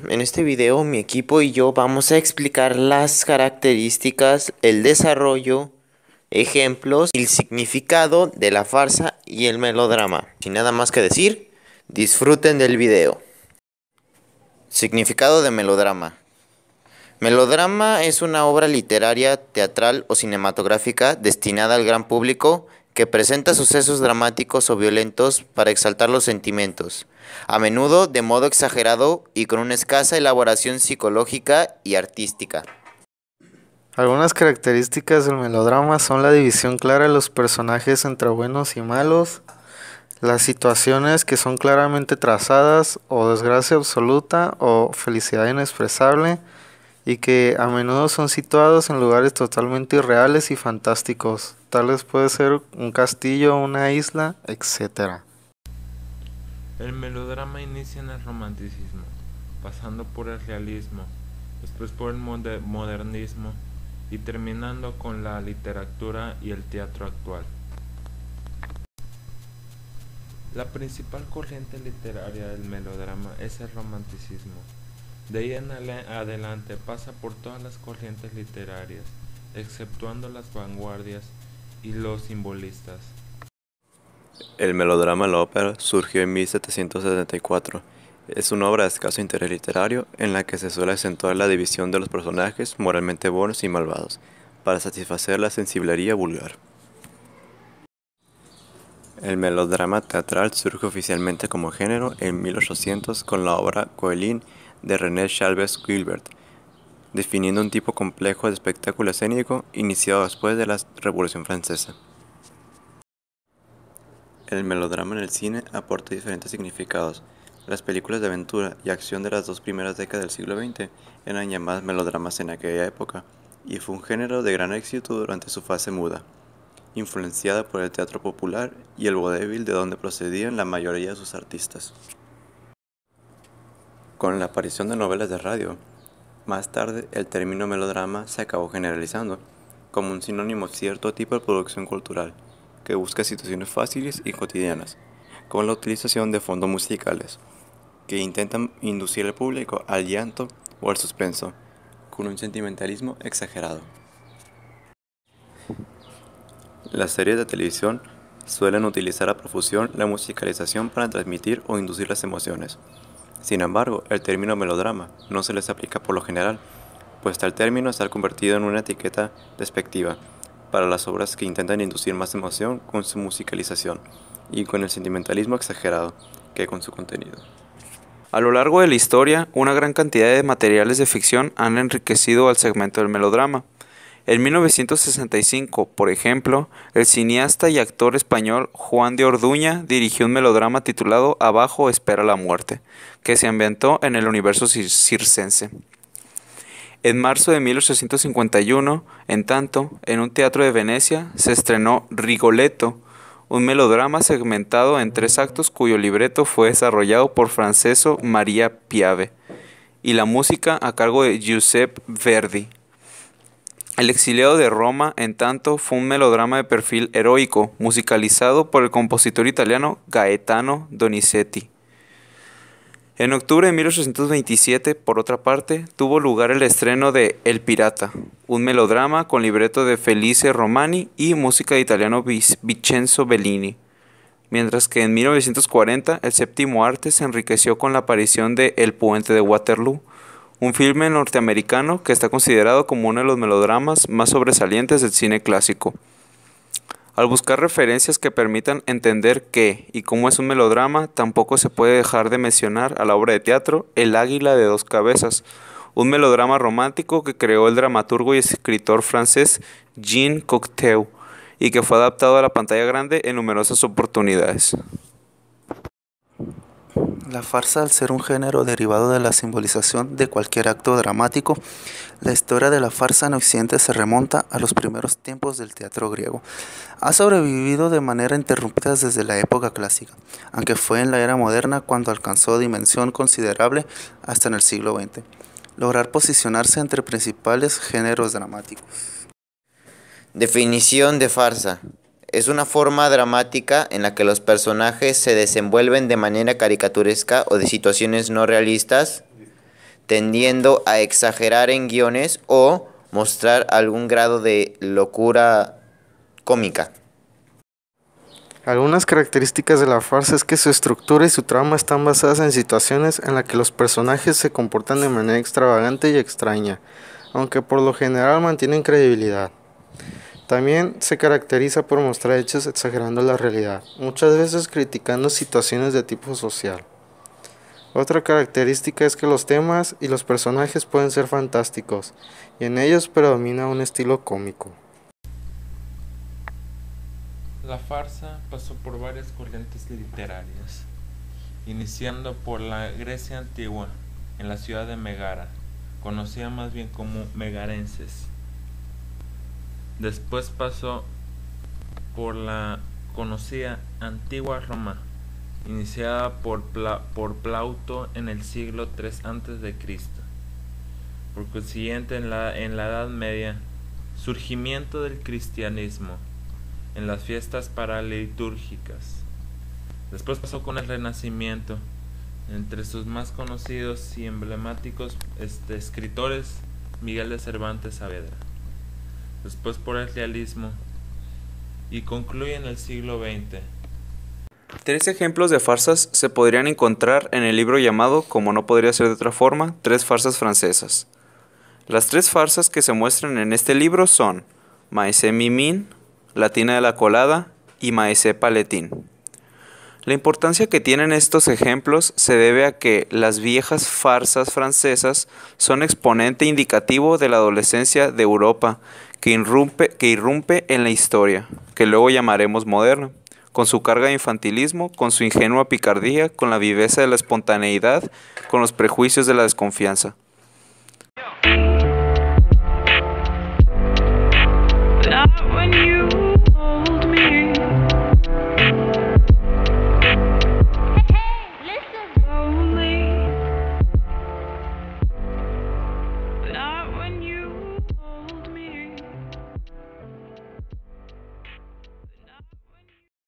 En este video mi equipo y yo vamos a explicar las características, el desarrollo, ejemplos y el significado de la farsa y el melodrama. Sin nada más que decir, disfruten del video. Significado de melodrama. Melodrama es una obra literaria, teatral o cinematográfica destinada al gran público que presenta sucesos dramáticos o violentos para exaltar los sentimientos, a menudo de modo exagerado y con una escasa elaboración psicológica y artística. Algunas características del melodrama son la división clara de los personajes entre buenos y malos, las situaciones que son claramente trazadas, o desgracia absoluta o felicidad inexpresable, y que a menudo son situados en lugares totalmente irreales y fantásticos, tales puede ser un castillo, una isla, etc. El melodrama inicia en el romanticismo, pasando por el realismo, después por el modernismo y terminando con la literatura y el teatro actual. La principal corriente literaria del melodrama es el romanticismo. De ahí en adelante pasa por todas las corrientes literarias, exceptuando las vanguardias y los simbolistas. El melodrama en la ópera surgió en 1774. Es una obra de escaso interés literario en la que se suele acentuar la división de los personajes moralmente buenos y malvados, para satisfacer la sensiblería vulgar. El melodrama teatral surge oficialmente como género en 1800 con la obra Coelin de René Chalbes Guilbert, definiendo un tipo complejo de espectáculo escénico iniciado después de la Revolución Francesa. El melodrama en el cine aporta diferentes significados. Las películas de aventura y acción de las dos primeras décadas del siglo XX eran llamadas melodramas en aquella época, y fue un género de gran éxito durante su fase muda, influenciada por el teatro popular y el vodevil de donde procedían la mayoría de sus artistas. Con la aparición de novelas de radio, más tarde el término melodrama se acabó generalizando como un sinónimo de cierto tipo de producción cultural que busca situaciones fáciles y cotidianas, con la utilización de fondos musicales que intentan inducir al público al llanto o al suspenso, con un sentimentalismo exagerado. Las series de televisión suelen utilizar a profusión la musicalización para transmitir o inducir las emociones. Sin embargo, el término melodrama no se les aplica por lo general, pues tal término está convertido en una etiqueta despectiva para las obras que intentan inducir más emoción con su musicalización y con el sentimentalismo exagerado que con su contenido. A lo largo de la historia, una gran cantidad de materiales de ficción han enriquecido al segmento del melodrama. En 1965, por ejemplo, el cineasta y actor español Juan de Orduña dirigió un melodrama titulado Abajo espera la muerte, que se ambientó en el universo circense. En marzo de 1851, en tanto, en un teatro de Venecia, se estrenó Rigoletto, un melodrama segmentado en 3 actos cuyo libreto fue desarrollado por Francesco Maria Piave, y la música a cargo de Giuseppe Verdi. El exiliado de Roma, en tanto, fue un melodrama de perfil heroico, musicalizado por el compositor italiano Gaetano Donizetti. En octubre de 1827, por otra parte, tuvo lugar el estreno de El Pirata, un melodrama con libreto de Felice Romani y música de italiano Vincenzo Bellini. Mientras que en 1940 el séptimo arte se enriqueció con la aparición de El Puente de Waterloo, un filme norteamericano que está considerado como uno de los melodramas más sobresalientes del cine clásico. Al buscar referencias que permitan entender qué y cómo es un melodrama, tampoco se puede dejar de mencionar a la obra de teatro El Águila de 2 cabezas, un melodrama romántico que creó el dramaturgo y escritor francés Jean Cocteau y que fue adaptado a la pantalla grande en numerosas oportunidades. La farsa, al ser un género derivado de la simbolización de cualquier acto dramático, la historia de la farsa en Occidente se remonta a los primeros tiempos del teatro griego. Ha sobrevivido de manera interrumpida desde la época clásica, aunque fue en la era moderna cuando alcanzó dimensión considerable hasta en el siglo XX, lograr posicionarse entre principales géneros dramáticos. Definición de farsa. Es una forma dramática en la que los personajes se desenvuelven de manera caricaturesca o de situaciones no realistas, tendiendo a exagerar en guiones o mostrar algún grado de locura cómica. Algunas características de la farsa es que su estructura y su trama están basadas en situaciones en las que los personajes se comportan de manera extravagante y extraña, aunque por lo general mantienen credibilidad. También se caracteriza por mostrar hechos exagerando la realidad, muchas veces criticando situaciones de tipo social. Otra característica es que los temas y los personajes pueden ser fantásticos, y en ellos predomina un estilo cómico. La farsa pasó por varias corrientes literarias, iniciando por la Grecia antigua, en la ciudad de Megara, conocida más bien como megarenses. Después pasó por la conocida antigua Roma, iniciada por Plauto en el siglo III a.C. Por consiguiente, en la Edad Media, surgimiento del cristianismo en las fiestas paralitúrgicas. Después pasó con el Renacimiento, entre sus más conocidos y emblemáticos escritores, Miguel de Cervantes Saavedra. Después por el realismo y concluye en el siglo XX. 3 ejemplos de farsas se podrían encontrar en el libro llamado, como no podría ser de otra forma, 3 farsas francesas. Las 3 farsas que se muestran en este libro son Maese Mimín, Latina de la Colada y Maese Paletín. La importancia que tienen estos ejemplos se debe a que las viejas farsas francesas son exponente indicativo de la adolescencia de Europa que irrumpe en la historia, que luego llamaremos moderna, con su carga de infantilismo, con su ingenua picardía, con la viveza de la espontaneidad, con los prejuicios de la desconfianza.